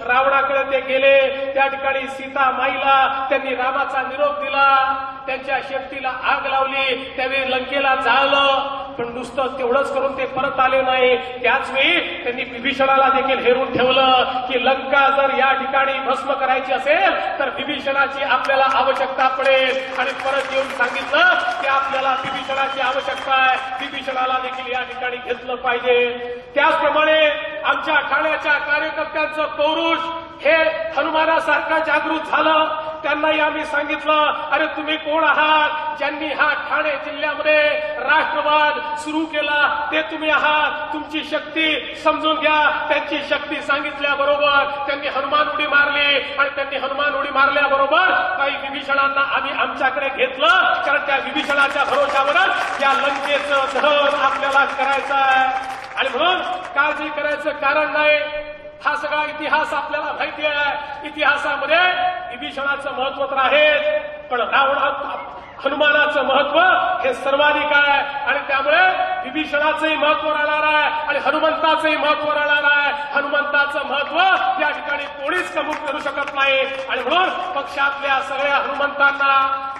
रावणाकडे ते गेले. त्या ठिकाणी सीता माईला त्यांनी रामाचा निरोप दिला, त्यांच्या शेपटीला आग लावली, त्यावेळी लंकेला जाळलं. पण नुसतं तेवढंच करून ते परत आले नाही. त्याच वेळी त्यांनी विभीषणाला देखील हेरून ठेवलं की लंका जर या ठिकाणी भस्म करायची असेल तर विभीषणाची आपल्याला आवश्यकता पडेल. आणि परत येऊन सांगितलं की आपल्याला विभीषणाची आवश्यकता आहे, विभीषणाला देखील या ठिकाणी घेतलं पाहिजे. त्याचप्रमाणे आमच्या ठाण्याच्या कार्यकर्त्यांचं पौरुष हे हनुमानासारखं जागृत झालं. त्यांनाही आम्ही सांगितलं, अरे तुम्ही कोण आहात? ज्यांनी हा ठाणे जिल्ह्यामध्ये राष्ट्रवाद सुरू केला ते तुम्ही आहात. तुमची शक्ती समजून घ्या. त्यांची शक्ती सांगितल्याबरोबर त्यांनी हनुमान उडी मारली आणि त्यांनी हनुमान उडी मारल्याबरोबर काही विभीषणांना आम्ही आमच्याकडे घेतलं, कारण त्या विभीषणाच्या भरोशावरच या लंकेचं दहन आपल्याला करायचं आहे. आणि म्हणून काळजी करायचं कारण नाही. हा सगळा इतिहास आपल्याला माहिती आहे. इतिहासामध्ये विभीषणाचं महत्व तर आहे, पण हनुमानाचं महत्व हे सर्वाधिक आहे. आणि त्यामुळे विभीषणाचंही महत्व राहणार आहे आणि हनुमंताचंही महत्व राहणार आहे. हनुमंताचं महत्व या ठिकाणी कोणीच कमी करू शकत नाही. आणि म्हणून पक्षातल्या सगळ्या हनुमंतांना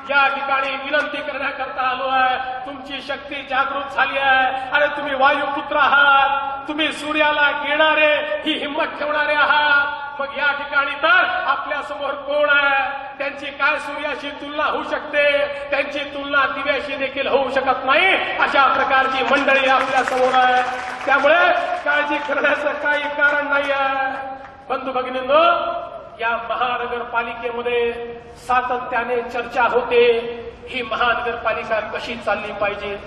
या ठिकाणी विनंती करण्याकरता आलो आहे. तुमची शक्ती जागृत झाली आहे. अरे तुम्ही वायुपुत्र आहात, तुम्ही सूर्याला घेणारे ही हिंमत ठेवणारे आहात. मग या ठिकाणी तर आपल्या समोर कोण आहे? त्यांची काय सूर्याशी तुलना होऊ शकते? त्यांची तुलना दिव्याशी देखील होऊ शकत नाही. अशा प्रकारची मंडळी आपल्या समोर आहे. त्यामुळे काळजी करण्याचं काही कारण नाही आहे. बंधू भगिनींनो, या महानगरपालिकेमध्ये सातत्याने चर्चा होते, ही महानगरपालिका कशी चालली पाहिजे,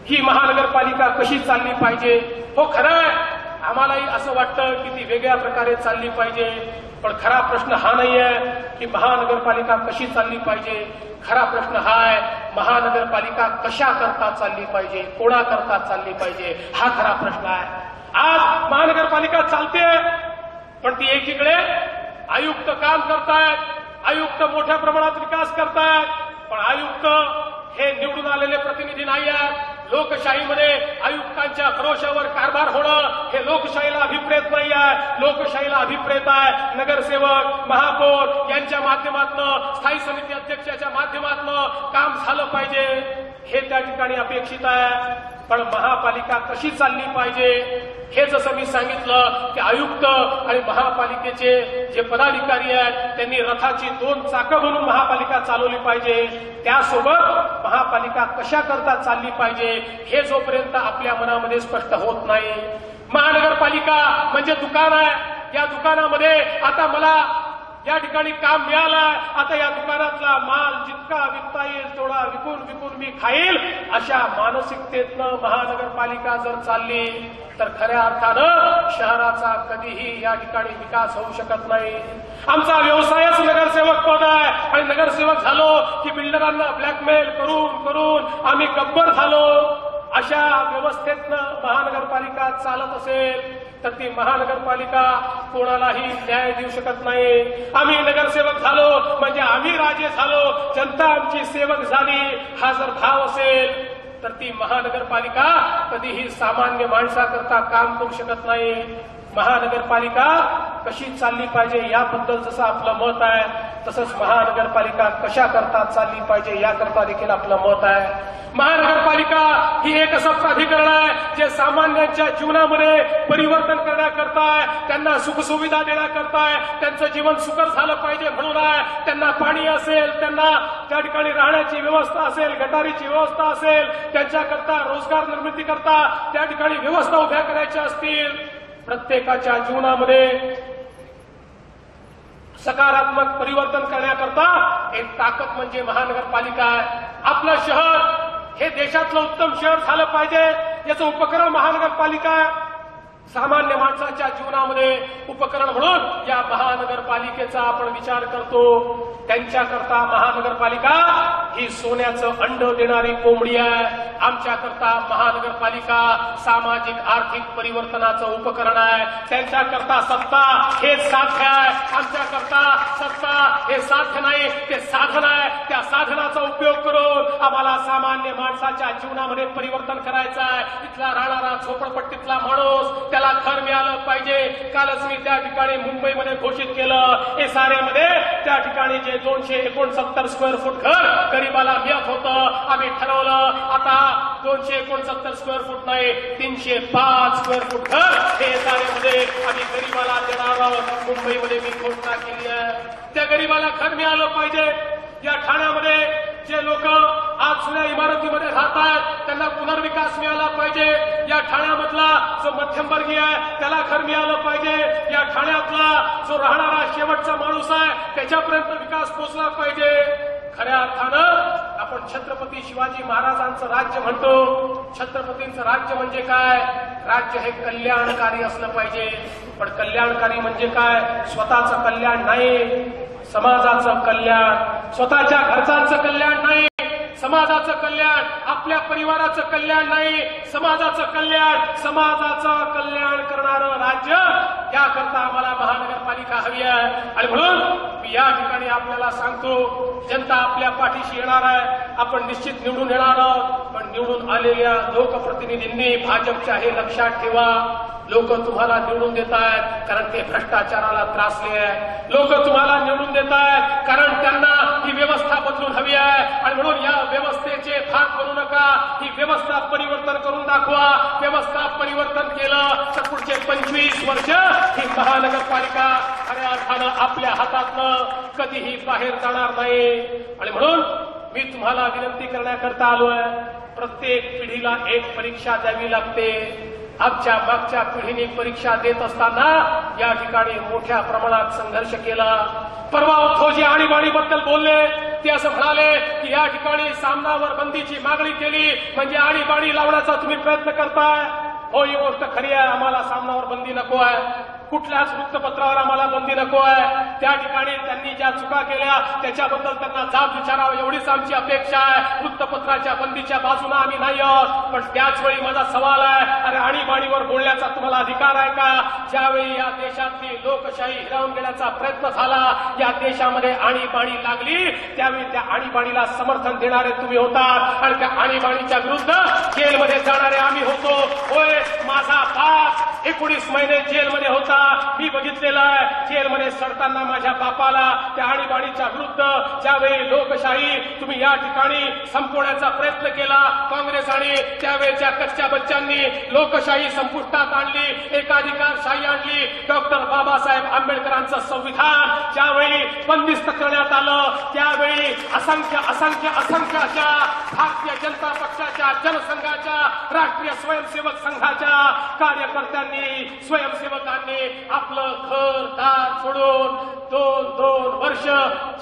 ही महानगरपालिका कशी चालली पाहिजे. हो खरं आहे, आम्हालाही असं वाटतं की ती वेगळ्या प्रकारे चालली पाहिजे. पण खरा प्रश्न हा नाही आहे की महानगरपालिका कशी चालली पाहिजे. खरा प्रश्न हा आहे महानगरपालिका कशा करता चालली पाहिजे, कोणाकरता चालली पाहिजे, हा खरा प्रश्न आहे. आज महानगरपालिका चालते, पण ती एकीकडे आयुक्त काम करतायत, आयुक्त मोठ्या प्रमाणात विकास करतायत, पण आयुक्त हे निवडून आलेले प्रतिनिधी नाही आहेत. लोकशाहीमध्ये आयुक्तांच्या भरोशावर कारभार होणं हे लोकशाहीला अभिप्रेत नाही आहे. लोकशाहीला अभिप्रेत आहे नगरसेवक, महापौर यांच्या माध्यमातून, स्थायी समिती अध्यक्षाच्या माध्यमातून काम झालं पाहिजे, हे त्या ठिकाणी अपेक्षित आहे. पण महापालिका कशी चालली पाहिजे हे जसं मी सांगितलं की आयुक्त आणि महापालिकेचे जे पदाधिकारी आहेत त्यांनी रथाची दोन चाकं म्हणून महापालिका चालवली पाहिजे. त्यासोबत महापालिका कशा करता चालली पाहिजे हे जोपर्यंत आपल्या मनामध्ये स्पष्ट होत नाही. महानगरपालिका म्हणजे दुकान आहे. या दुकानामध्ये आता मला या ठिकाणी काम मिळालं, आता या दुकानातला माल जितका विकता येईल तेवढा विकून विकून मी खाईल, अशा मानसिकतेतनं महानगरपालिका जर चालली तर खऱ्या अर्थानं शहराचा कधीही या ठिकाणी विकास होऊ शकत नाही. आमचा व्यवसायच नगरसेवक पद आहे आणि नगरसेवक झालो की बिल्डरांना ब्लॅकमेल करून करून आम्ही गब्बर झालो. अशा व्यवस्थेतनं महानगरपालिका चालत असेल तर ती महानगरपालिका कोणालाही न्याय देऊ शकत नाही. आम्ही नगरसेवक झालो म्हणजे आम्ही राजे झालो, जनता आमची सेवक झाली, हा जर भाव असेल तर ती महानगरपालिका कधीही सामान्य माणसाकरता काम करू शकत नाही. महानगरपालिका कशी चालली पाहिजे याबद्दल जसं आपलं मत आहे तसंच महानगरपालिका कशा करता चालली पाहिजे याकरता देखील आपलं मत आहे. महानगरपालिका ही एक असं प्राधिकरण आहे जे सामान्यांच्या जीवनामध्ये परिवर्तन करण्याकरता आहे, त्यांना सुखसुविधा देण्याकरता आहे, त्यांचं जीवन सुकर झालं पाहिजे म्हणून आहे. त्यांना पाणी असेल, त्यांना त्या ठिकाणी राहण्याची व्यवस्था असेल, गटारीची व्यवस्था असेल, त्यांच्याकरता रोजगार निर्मिती करता त्या ठिकाणी व्यवस्था उभ्या करायच्या असतील, प्रत्येकाच्या जीवनामध्ये सकारात्मक परिवर्तन करण्याकरता एक ताकद म्हणजे महानगरपालिका आहे. आपलं शहर हे देशातलं उत्तम शहर झालं पाहिजे याचं उपक्रम महानगरपालिका आहे. सामान्य माणसाच्या जीवनामध्ये उपकरण म्हणून या महानगरपालिकेचा आपण विचार करतो. त्यांच्याकरता महानगरपालिका ही सोन्याचं अंड देणारी कोंबडी आहे. आमच्याकरता महानगरपालिका सामाजिक आर्थिक परिवर्तनाचं उपकरण आहे. त्यांच्याकरता सत्ता हे साध्य आहे, आमच्याकरता सत्ता हे साध्य नाही, ते साधन आहे. त्या साधनाचा उपयोग करून आम्हाला सामान्य माणसाच्या जीवनामध्ये परिवर्तन करायचं आहे. इथला राहणारा झोपडपट्टीतला माणूस त्याला घर मिळालं पाहिजे. कालच मी त्या ठिकाणी मुंबईमध्ये घोषित केलं, एसआरएमध्ये त्या ठिकाणी जे 269 स्क्वेअर फूट घर गरीबाला मिळत होतं. आम्ही ठरवलं आता 269 स्क्वेअर फूट नाही 305 स्क्वेअर फूट घर हे जागेमध्ये आम्ही गरीबाला देणार आहोत. मुंबईमध्ये मी घोषणा केली आहे. त्या गरीबाला घर मिळालं पाहिजे. या ठाण्यामध्ये जे लोक आज जुन्या इमारतीमध्ये राहत आहेत त्यांना पुनर्विकास मिळाला पाहिजे. या ठाण्यामधला जो मध्यमवर्गीय आहे त्याला घर मिळालं पाहिजे. या ठाण्यातला जो राहणारा शेवटचा माणूस आहे त्याच्यापर्यंत विकास पोहोचला पाहिजे. खऱ्या अर्थानं आपण छत्रपती शिवाजी महाराजांचं राज्य म्हणतो. छत्रपतींचं राज्य म्हणजे काय? राज्य हे कल्याणकारी असलं पाहिजे. पण कल्याणकारी म्हणजे काय? स्वतःचं कल्याण नाही, समाजाचं कल्याण. स्वतःच्या घरच्यांचं कल्याण नाही, समाजाचं कल्याण. आपल्या परिवाराचं कल्याण नाही, समाजाचं कल्याण. समाजाचं कल्याण करणारं राज्य याकरता आम्हाला महानगरपालिका हवी आहे. आणि म्हणून मी या ठिकाणी आपल्याला सांगतो, जनता आपल्या पाठीशी येणार आहे. आपण निश्चित निवडून येणार आहोत. पण निवडून आलेल्या लोकप्रतिनिधींनी भाजपच्या हे लक्षात ठेवा, लोक तुम्हाला निवडून देत आहेत कारण ते भ्रष्टाचाराला त्रासले आहे. लोक तुम्हाला निवडून देत आहेत कारण त्यांना ही व्यवस्था बदलून हवी आहे. आणि म्हणून या व्यवस्थेचे भाग बनू नका. ही व्यवस्था परिवर्तन करून दाखवा. व्यवस्था परिवर्तन केलं तर पुढचे 25 वर्ष ही महानगरपालिका खऱ्या अर्थानं आपल्या हातातनं कधीही बाहेर जाणार नाही. आणि म्हणून मी तुम्हाला विनंती करण्याकरता आलोय, प्रत्येक पिढीला एक परीक्षा द्यावी लागते. आमच्या मागच्या पिढीने परीक्षा देत असताना या ठिकाणी मोठ्या प्रमाणात संघर्ष केला. परवा उद्धवजी आणीबाणीबद्दल बोलले. ते असं म्हणाले की या ठिकाणी सामनावर बंदीची मागणी केली म्हणजे आणीबाणी लावण्याचा तुम्ही प्रयत्न करताय. हो, ही गोष्ट खरी आहे. आम्हाला सामनावर बंदी नको आहे. कुठल्याच वृत्तपत्रावर आम्हाला बंदी नको आहे. त्या ठिकाणी त्यांनी ज्या चुका केल्या त्याच्याबद्दल त्यांना जाब विचारावं एवढीच आमची अपेक्षा आहे. वृत्तपत्राच्या बंदीच्या बाजूने आम्ही नाही आहोत. पण त्याचवेळी माझा सवाल आहे, अरे आणीबाणीवर बोलण्याचा तुम्हाला अधिकार आहे का? ज्यावेळी या देशातली लोकशाही हिरावून घेण्याचा प्रयत्न झाला, या देशामध्ये आणीबाणी लागली, त्यावेळी त्या आणीबाणीला समर्थन देणारे तुम्ही होतात आणि त्या आणीबाणीच्या विरुद्ध जेलमध्ये जाणारे आम्ही होतो. होय, माझा बाप 19 महिने जेलमध्ये होता. मी बघितलेलं आहे. जेलमध्ये सडताना माझ्या बापाला त्या आणीबाणीच्या विरुद्ध ज्यावेळी लोकशाही तुम्ही या ठिकाणी संपवण्याचा प्रयत्न केला काँग्रेस आणि त्यावेळेच्या कच्च्या बच्चांनी लोकशाही संपुष्टात आणली, एकाधिकारशाही आणली. डॉक्टर बाबासाहेब आंबेडकरांचं संविधान ज्यावेळी बंदिस्त करण्यात आलं त्यावेळी असंख्य असंख्य असंख्य अशा भारतीय जनता पक्षाच्या, जनसंघाच्या, राष्ट्रीय स्वयंसेवक संघाच्या कार्यकर्त्यांनी, स्वयंसेवकांनी आपलं घर दार सोडून 2 वर्ष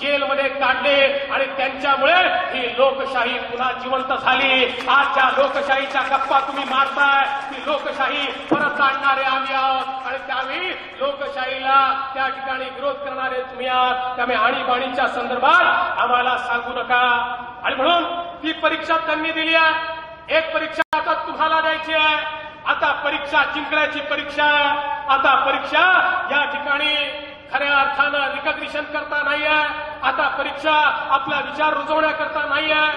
जेलमध्ये काढले आणि त्यांच्यामुळे ही लोकशाही पुन्हा जिवंत झाली. आज ज्या लोकशाहीच्या गप्पा तुम्ही मारताय ती लोकशाही परत आणणारे आम्ही आहोत आणि त्यावेळी लोकशाहीला त्या ठिकाणी विरोध करणारे तुम्ही आहात. त्यामुळे आणीबाणीच्या संदर्भात आम्हाला सांगू नका. आणि म्हणून ती परीक्षा त्यांनी दिली आहे. एक परीक्षा आता तुम्हाला द्यायची आहे. आता परीक्षा जिंकण्याची परीक्षा आहे. आता परीक्षा या ठिकाणी खऱ्या अर्थानं रिकग्निशन करता नाही आहे. आता परीक्षा आपला विचार रुजवण्याकरता नाही आहे.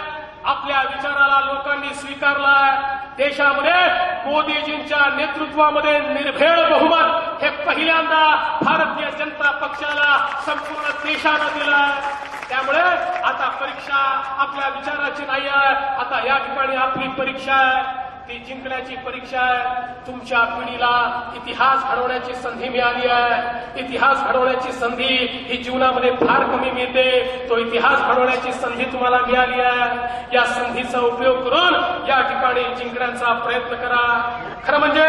आपल्या विचाराला लोकांनी स्वीकारलाय. देशामध्ये मोदीजींच्या नेतृत्वामध्ये निर्भेळ बहुमत हे पहिल्यांदा भारतीय जनता पक्षाला संपूर्ण देशानं दिलंय. त्यामुळे आता परीक्षा आपल्या विचाराची नाही आहे. आता या ठिकाणी आपली परीक्षा आहे ती जिंकण्याची परीक्षा आहे. तुमच्या पिढीला इतिहास घडवण्याची संधी मिळाली आहे. इतिहास घडवण्याची संधी ही जीवनामध्ये फार कमी मिळते. तो इतिहास घडवण्याची संधी तुम्हाला मिळाली आहे. या संधीचा उपयोग करून या ठिकाणी जिंकण्याचा प्रयत्न करा. खरं म्हणजे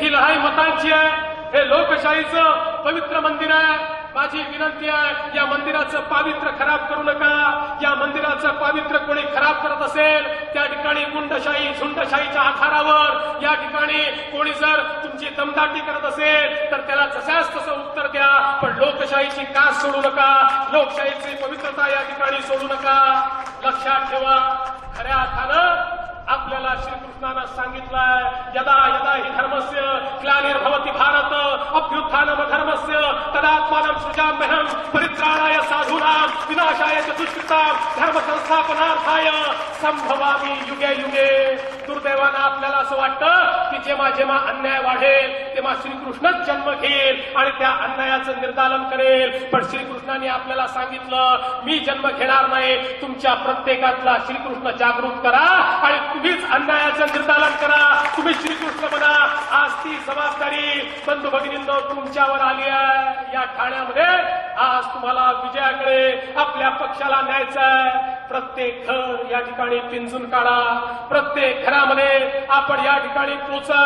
ही लढाई मतांची आहे. हे लोकशाहीचं पवित्र मंदिर आहे. माझी विनंती आहे, या मंदिराचं पावित्र्य खराब करू नका. या मंदिराचं पावित्र्य कोणी खराब करत असेल त्या ठिकाणी गुंडशाही, झुंडशाहीच्या आधारावर या ठिकाणी कोणी जर तुमची दमदाटी करत असेल तर त्याला जशाच तसं उत्तर द्या. पण लोकशाहीची कास सोडू नका. लोकशाहीची पवित्रता या ठिकाणी सोडू नका. लक्षात ठेवा, खऱ्या अर्थानं आपल्याला श्रीकृष्णानं सांगितलंय, यदा यदा हि धर्मस्य ग्लानिर्भवति भारत अभ्युत्थानमधर्मस्य तदात्मानं सृजाम्यहं परित्राणाय साधूनां विनाशाय च दुष्कृतां धर्म संस्थापनार्थाय संभवामि युगे युगे. दुर्दैवानं आपल्याला असं वाटतं की जेव्हा जेव्हा अन्याय वाढेल तेव्हा श्रीकृष्णच जन्म घेईल आणि त्या अन्यायाचं निर्दालन करेल. पण श्रीकृष्णाने आपल्याला सांगितलं मी जन्म घेणार नाही, तुमच्या प्रत्येकातला श्रीकृष्ण जागृत करा आणि तुम्हीच अन्यायाचं निर्दालन करा, तुम्ही श्रीकृष्ण बना. आज ती जबाबदारी बंधू भगिनींनो तुमच्यावर आली आहे. या ठाण्यामध्ये आज तुम्हाला विजयाकडे आपल्या पक्षाला न्यायचं आहे. प्रत्येक घर या ठिकाणी पिंजून काढा, प्रत्येक घरामध्ये आपण या ठिकाणी पोचा,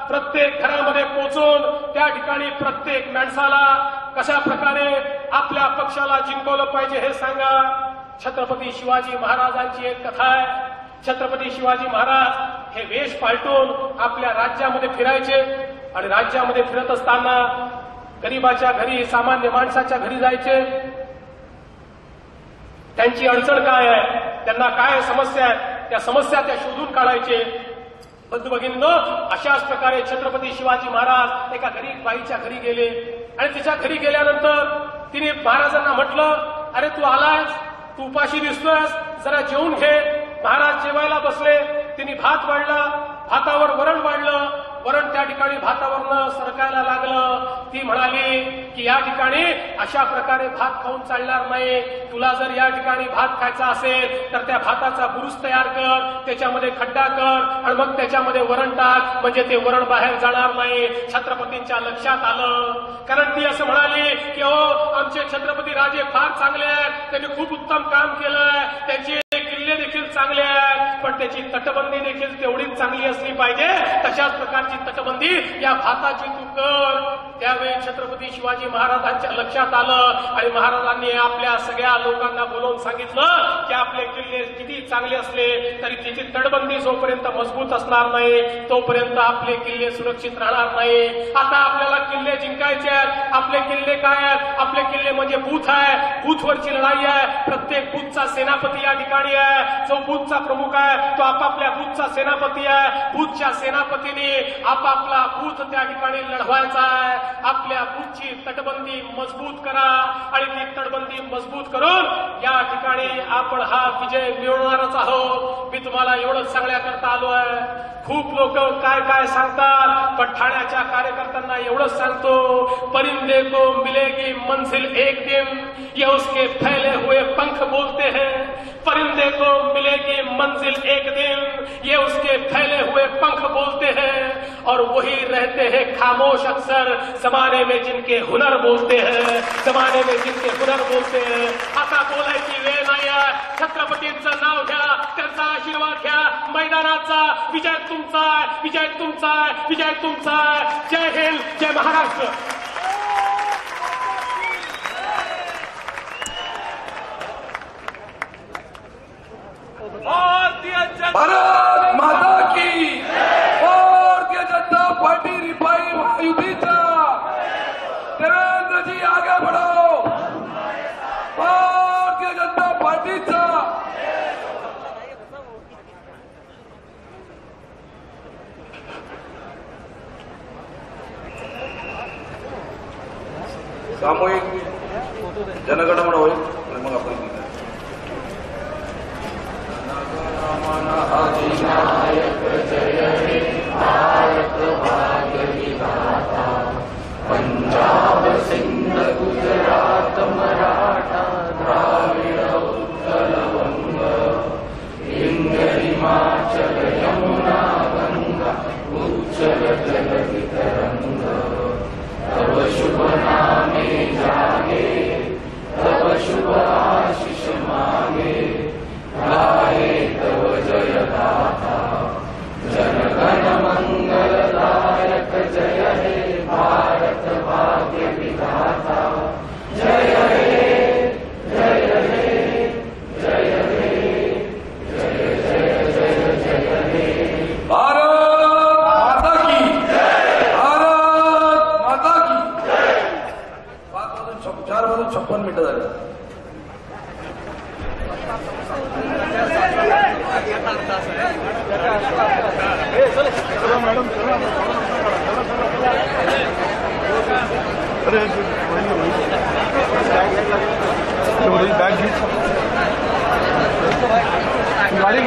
प्रत्येक घरामध्ये पोचून त्या ठिकाणी प्रत्येक माणसाला कशा प्रकारे आपल्या पक्षाला जिंकवलं पाहिजे हे सांगा. छत्रपती शिवाजी महाराजांची एक कथा आहे. छत्रपती शिवाजी महाराज हे वेश पालटून आपल्या राज्यामध्ये फिरायचे आणि राज्यामध्ये फिरत असताना गरीबाच्या घरी सामान्य माणसाच्या घरी जायचे. त्यांची अडचण काय आहे, त्यांना काय समस्या आहेत, त्या समस्या त्या शोधून काढायचे. बंधू भगिनींनो अशाच प्रकारे छत्रपती शिवाजी महाराज एका गरीब बाईच्या घरी गेले आणि तिच्या घरी गेल्यानंतर तिने महाराजांना म्हटलं अरे तू आलायस, तू उपाशी दिसतोयस, जरा जेवून घे. महाराज जेवायला बसले, तिने भात वाढला, भातावर वरण वाढलं, वरण त्या ठिकाणी भातावरनं सरकायला लागलं. ती म्हणाली की या ठिकाणी अशा प्रकारे भात खाऊन चालणार नाही, तुला जर या ठिकाणी भात खायचा असेल तर त्या भाताचा बुरुज तयार कर, त्याच्यामध्ये खड्डा कर आणि मग त्याच्यामध्ये वरण टाक, म्हणजे ते वरण बाहेर जाणार नाही. छत्रपतींच्या लक्षात आलं, कारण ती असं म्हणाली की हो आमचे छत्रपती राजे फार चांगले आहेत, त्यांनी खूप उत्तम काम केलंय, त्यांचे किल्ले देखील चांगले आहेत, पण त्याची तटबंदी देखील तेवढीच चांगली असली पाहिजे. तशाच प्रकारची तटबंदी या भाताची तू कर. त्यावेळी छत्रपती शिवाजी महाराजांच्या लक्षात आलं आणि महाराजांनी आपल्या सगळ्या लोकांना बोलवून सांगितलं की आपले किल्ले किती चांगले असले तरी त्याची तटबंदी जोपर्यंत मजबूत असणार नाही तोपर्यंत आपले किल्ले सुरक्षित राहणार नाही. आता आपल्याला किल्ले जिंकायचे आहेत. आपले किल्ले काय आहेत? आपले किल्ले म्हणजे बूथ आहे, बूथवरची लढाई आहे. प्रत्येक बूथचा सेनापती या ठिकाणी आहे. जो बूथचा प्रमुख आहे तो आपापल्या बूथचा सेनापती आहे. बूथच्या सेनापतीने आपापला बूथ त्या ठिकाणी लढवायचा आहे. आपल्या बूथची तटबंदी मजबूत करा आणि ती तटबंदी मजबूत करून या ठिकाणी आपण हा विजय मिळवणारच आहोत. मी तुम्हाला एवढंच सांगण्याकरता आलो आहे. खूप लोक काय काय सांगतात, पण ठाण्याच्या कार्यकर्त्यांना एवढंच सांगतो परिंदे को मिलेगी मंजिल एक दिन, ये उसके फैले हुए पंख बोलते हैं. परिंदे को मिलेगी मंजिल एक दिन, ये उसके फैले हुए पंख बोलते हैं और वही रहते हैं खामोश अक्सर जमाने में जिनके हुनर बोलते हैं, जमाने में जिनके हुनर बोलते हैं. आता बोलायची वेळ नाही आहे. छत्रपतींचं नाव घ्या, त्यांचा आशीर्वाद घ्या. मैदानाचा विजय तुमचा आहे, विजय तुमचा आहे, विजय तुमचा आहे. जय हिंद, जय महाराष्ट्र. भारत माता की, भारतीय जनता पार्टी रिपाई महायुतीचा. देवेंद्र जी आगे बढ़ो, भारतीय जनता पार्टीचा. सामूहिक जनगणमन होईल आणि मग आपण अधिनायक जय हे भारत भाग्य विधाता. पंजाब सिंध गुजरात मराठा द्राविड उत्कल वंग, विंध्य हिमाचल यमुना गंगा उच्चल जलधि तरंग. तव शुभ नामे जागे, तव शुभ आशीष मागे, गाये तव जय गाथा. जनगण मंगलदायक जय हे भारत भाग्य विधाता. जय हे, जय हे, जय हे, जय जय जय जय हे. भारत माता की, भारत माता की. 4:56 मिनिटं झाली. मॅडम गाडी